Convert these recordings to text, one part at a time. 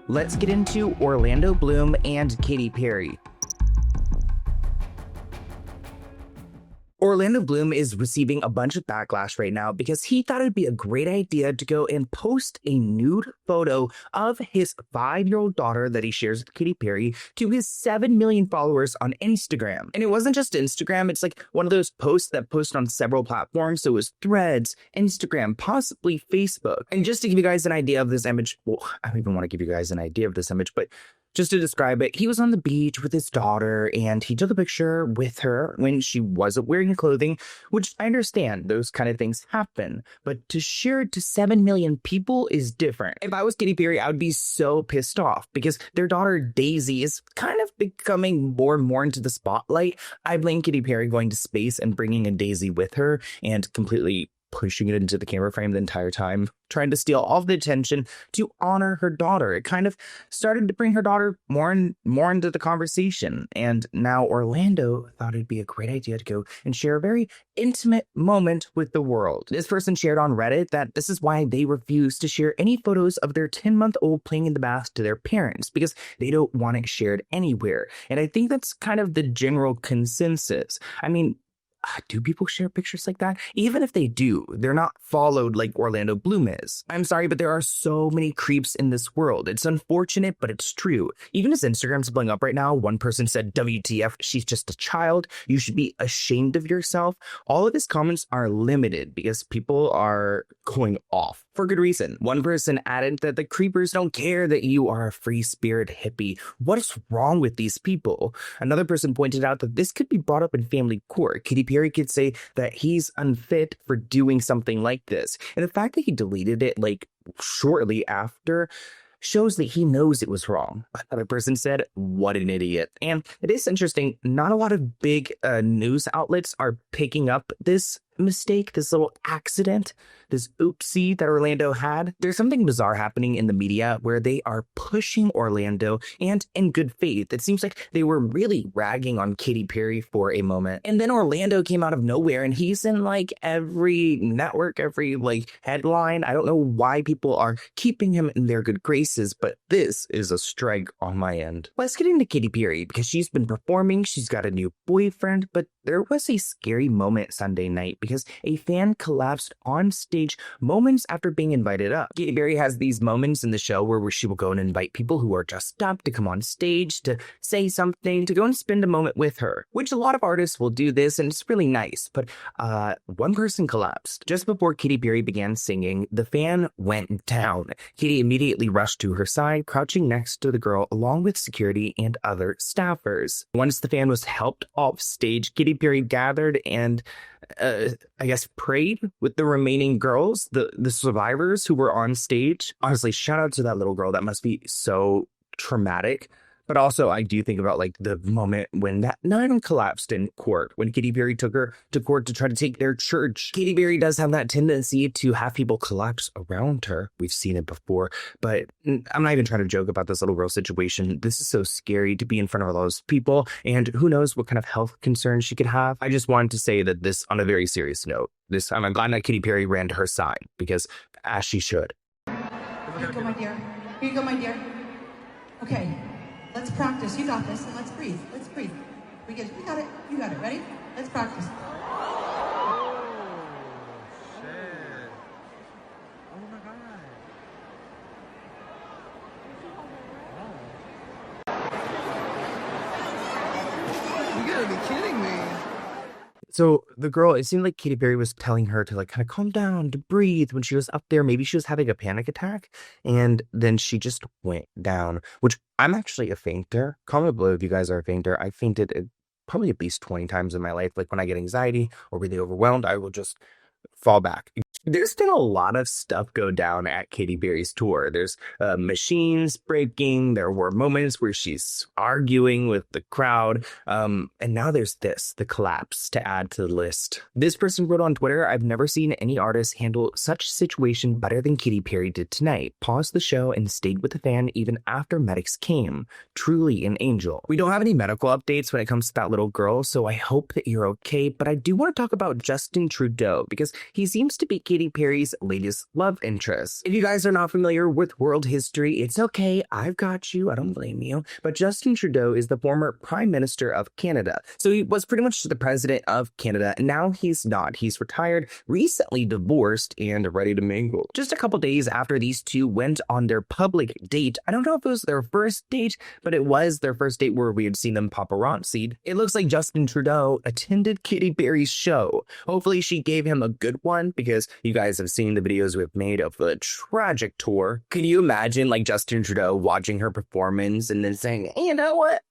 Let's get into Orlando Bloom and Katy Perry. Orlando Bloom is receiving a bunch of backlash right now because he thought it'd be a great idea to go and post a nude photo of his 5-year-old daughter that he shares with Katy Perry to his 7 million followers on Instagram. And it wasn't just Instagram, it's like one of those posts that post on several platforms. So it was Threads, Instagram, possibly Facebook. And just to give you guys an idea of this image, well, I don't even want to give you guys an idea of this image, but just to describe it, he was on the beach with his daughter and he took a picture with her when she wasn't wearing clothing, which I understand those kind of things happen. But to share it to 7 million people is different. If I was Katy Perry, I would be so pissed off because their daughter Daisy is kind of becoming more and more into the spotlight. I blame Katy Perry going to space and bringing a Daisy with her and completely pushing it into the camera frame the entire time, trying to steal all of the attention to honor her daughter. It kind of started to bring her daughter more and more into the conversation. And now Orlando thought it'd be a great idea to go and share a very intimate moment with the world. This person shared on Reddit that this is why they refuse to share any photos of their 10-month-old playing in the bath to their parents, because they don't want it shared anywhere. And I think that's kind of the general consensus. I mean, do people share pictures like that? Even if they do, they're not followed like Orlando Bloom is. I'm sorry, but there are so many creeps in this world. It's unfortunate, but it's true. Even as Instagram's blowing up right now, one person said, WTF, she's just a child. You should be ashamed of yourself. All of his comments are limited because people are going off for good reason. One person added that the creepers don't care that you are a free spirit hippie. What is wrong with these people? Another person pointed out that this could be brought up in family court. Katy Perry could say that he's unfit for doing something like this. And the fact that he deleted it like shortly after shows that he knows it was wrong. Another person said, what an idiot. And it is interesting, not a lot of big news outlets are picking up this mistake, this little accident, this oopsie that Orlando had. There's something bizarre happening in the media where they are pushing Orlando, and in good faith. It seems like they were really ragging on Katy Perry for a moment. And then Orlando came out of nowhere and he's in like every network, every like headline. I don't know why people are keeping him in their good graces, but this is a strike on my end. Let's get into Katy Perry because she's been performing. She's got a new boyfriend, but there was a scary moment Sunday night because a fan collapsed on stage moments after being invited up. Katy Perry has these moments in the show where she will go and invite people who are dressed up to come on stage, to say something, to go and spend a moment with her, which a lot of artists will do this, and it's really nice. But one person collapsed. Just before Katy Perry began singing, the fan went down. Katy immediately rushed to her side, crouching next to the girl along with security and other staffers. Once the fan was helped off stage, Katy Perry gathered and I guess prayed with the remaining girls, the survivors who were on stage. Honestly, shout out to that little girl. That must be so traumatic. But also, I do think about like the moment when that nun collapsed in court, when Katy Perry took her to court to try to take their church. Katy Perry does have that tendency to have people collapse around her. We've seen it before, but I'm not even trying to joke about this little girl situation. This is so scary to be in front of all those people, and who knows what kind of health concerns she could have. I just wanted to say that this, on a very serious note, I'm glad that Katy Perry ran to her side, because as she should. Here you go, my dear. Here you go, my dear. Okay. Let's practice. You got this. Let's breathe. Let's breathe. We got it. You got it. Ready? Let's practice. Oh, shit. Oh, my God. Oh. You gotta be kidding me. So the girl, it seemed like Katy Perry was telling her to like kind of calm down, to breathe when she was up there. Maybe she was having a panic attack, and then she just went down, which I'm actually a fainter. Comment below if you guys are a fainter. I fainted probably at least 20 times in my life. Like when I get anxiety or really overwhelmed, I will just fall back. There's been a lot of stuff go down at Katy Perry's tour. There's machines breaking. There were moments where she's arguing with the crowd. And now there's the collapse to add to the list. This person wrote on Twitter, I've never seen any artist handle such situation better than Katy Perry did tonight. Paused the show and stayed with the fan even after medics came. Truly an angel. We don't have any medical updates when it comes to that little girl, so I hope that you're okay. But I do want to talk about Justin Trudeau because he seems to be Katy Perry's latest love interest. If you guys are not familiar with world history, it's okay. I've got you. I don't blame you. But Justin Trudeau is the former Prime Minister of Canada. So he was pretty much the president of Canada. And now he's not. He's retired, recently divorced, and ready to mingle. Just a couple days after these two went on their public date, I don't know if it was their first date, but it was their first date where we had seen them paparazzi'd. It looks like Justin Trudeau attended Katy Perry's show. Hopefully she gave him a good one, because you guys have seen the videos we've made of the tragic tour. Can you imagine like Justin Trudeau watching her performance and then saying, hey, you know what?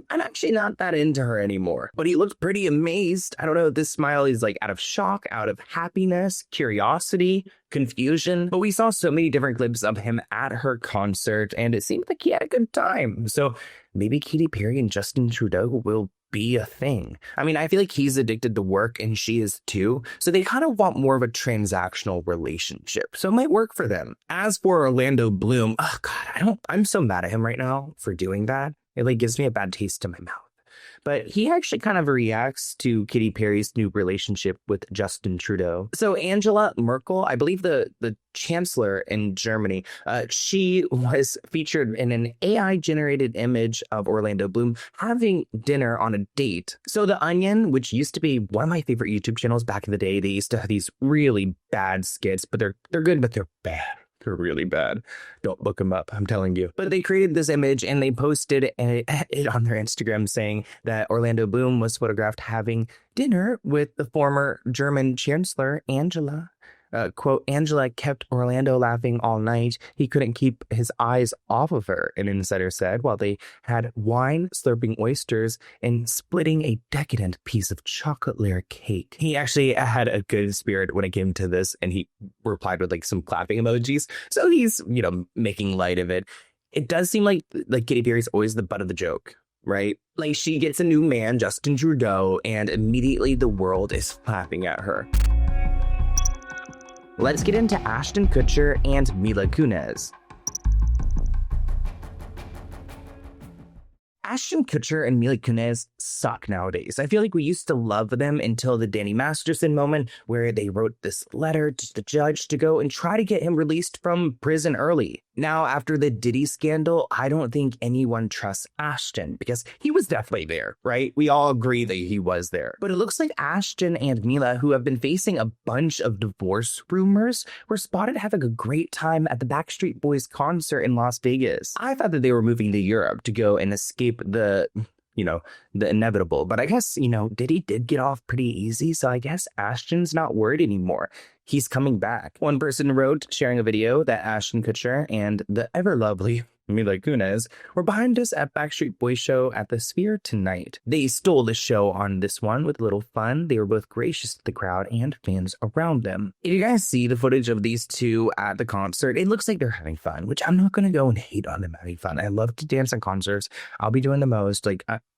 I'm actually not that into her anymore. But he looked pretty amazed. I don't know if this smile is like out of shock, out of happiness, curiosity, confusion. But we saw so many different clips of him at her concert, and it seemed like he had a good time. So maybe Katy Perry and Justin Trudeau will be a thing. I mean, I feel like he's addicted to work and she is too. So they kind of want more of a transactional relationship. So it might work for them. As for Orlando Bloom, oh God, I'm so mad at him right now for doing that. It like gives me a bad taste in my mouth. But he actually kind of reacts to Katy Perry's new relationship with Justin Trudeau. So Angela Merkel, I believe the chancellor in Germany, she was featured in an AI-generated image of Orlando Bloom having dinner on a date. So The Onion, which used to be one of my favorite YouTube channels back in the day, they used to have these really bad skits, but they're good, but they're bad. They're really bad. Don't look them up, I'm telling you. But they created this image and they posted it on their Instagram saying that Orlando Bloom was photographed having dinner with the former German chancellor, Angela. Quote, Angela kept Orlando laughing all night. He couldn't keep his eyes off of her, an insider said, while they had wine, slurping oysters, and splitting a decadent piece of chocolate layer cake. He actually had a good spirit when it came to this, and he replied with like some clapping emojis. So he's, making light of it. It does seem like Katy Perry's always the butt of the joke, right? Like she gets a new man, Justin Trudeau, and immediately the world is clapping at her. Let's get into Ashton Kutcher and Mila Kunis. Ashton Kutcher and Mila Kunis suck nowadays. I feel like we used to love them until the Danny Masterson moment where they wrote this letter to the judge to go and try to get him released from prison early. Now, after the Diddy scandal, I don't think anyone trusts Ashton because he was definitely there, right? We all agree that he was there. But it looks like Ashton and Mila, who have been facing a bunch of divorce rumors, were spotted having a great time at the Backstreet Boys concert in Las Vegas. I thought that they were moving to Europe to go and escape the inevitable. But I guess, Diddy did get off pretty easy, so I guess Ashton's not worried anymore. He's coming back. One person wrote, sharing a video, that Ashton Kutcher and the ever-lovely Mila Kunis were behind us at Backstreet Boys show at the Sphere tonight. They stole the show on this one with a little fun. They were both gracious to the crowd and fans around them. If you guys see the footage of these two at the concert, it looks like they're having fun, which I'm not going to go and hate on them having fun. I love to dance at concerts. I'll be doing the most.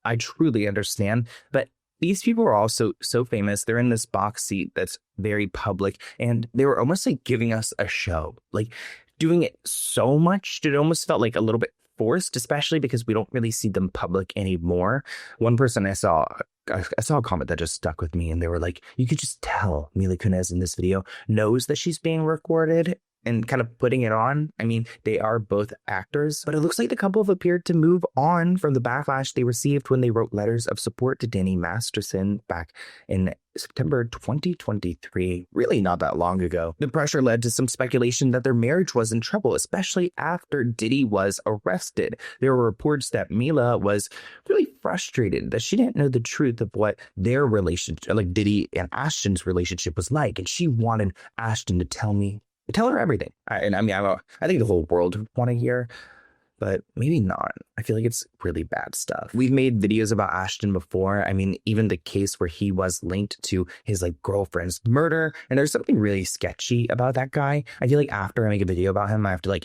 I truly understand. But these people are also so famous. They're in this box seat that's very public, and they were almost like giving us a show. Like, doing it so much that it almost felt like a little bit forced, especially because we don't really see them public anymore. One person I saw a comment that just stuck with me, and they were like, you could just tell Mila Kunis in this video knows that she's being recorded and kind of putting it on. I mean, they are both actors, but it looks like the couple have appeared to move on from the backlash they received when they wrote letters of support to Danny Masterson back in September 2023, really not that long ago. The pressure led to some speculation that their marriage was in trouble, especially after Diddy was arrested. There were reports that Mila was really frustrated that she didn't know the truth of what their relationship, like Diddy and Ashton's relationship, was like, and she wanted Ashton to tell her everything. I think the whole world would want to hear, but maybe not. I feel like it's really bad stuff. We've made videos about Ashton before. I mean, even the case where he was linked to his girlfriend's murder, and there's something really sketchy about that guy. I feel like after I make a video about him, I have to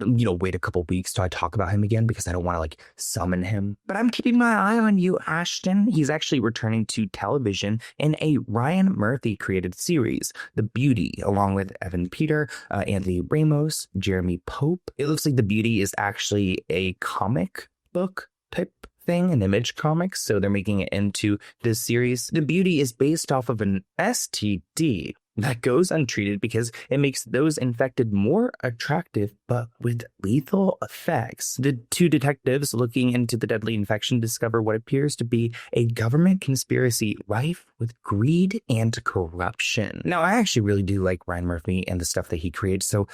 wait a couple weeks till I talk about him again because I don't want to summon him. But I'm keeping my eye on you, Ashton. He's actually returning to television in a Ryan Murphy created series, The Beauty, along with Evan Peter, Anthony Ramos, Jeremy Pope. It looks like The Beauty is actually a comic book type thing, an Image Comics, so they're making it into this series. The Beauty is based off of an STD, that goes untreated because it makes those infected more attractive, but with lethal effects. The two detectives looking into the deadly infection discover what appears to be a government conspiracy rife with greed and corruption. Now, I actually really do like Ryan Murphy and the stuff that he creates, so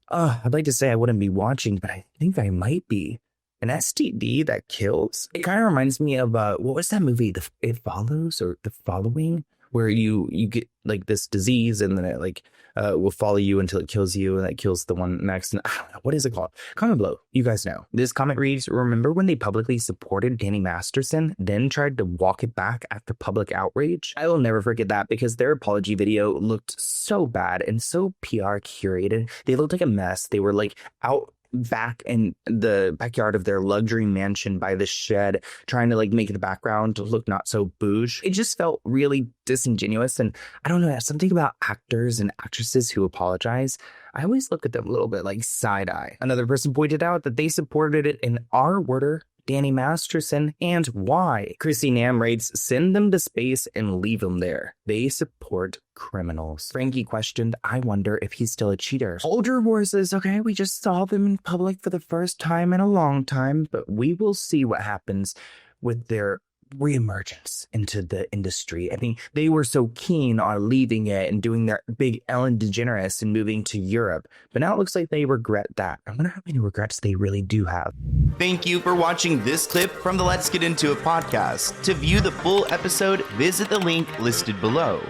I'd like to say I wouldn't be watching, but I think I might be. An STD that kills? It kind of reminds me of, what was that movie? It Follows or The Following? Where you get like this disease and then it like will follow you until it kills you and that kills the one next. And I don't know, what is it called? Comment below. You guys know. This comment reads, remember when they publicly supported Danny Masterson, then tried to walk it back after public outrage? I will never forget that because their apology video looked so bad and so PR curated. They looked like a mess. They were like out back in the backyard of their luxury mansion by the shed, trying to like make the background look not so bouge. It just felt really disingenuous, and I don't know, something about actors and actresses who apologize, I always look at them a little bit like side eye. Another person pointed out that they supported it in R-worder Danny Masterson, and why? Chrissy Nam writes, send them to space and leave them there. They support criminals. Frankie questioned, I wonder if he's still a cheater. Hold your horses, okay? We just saw them in public for the first time in a long time, but we will see what happens with their reemergence into the industry. I mean, they were so keen on leaving it and doing their big Ellen DeGeneres and moving to Europe, but now it looks like they regret that. I wonder how many regrets they really do have. Thank you for watching this clip from the Let's Get Into It podcast. To view the full episode, visit the link listed below.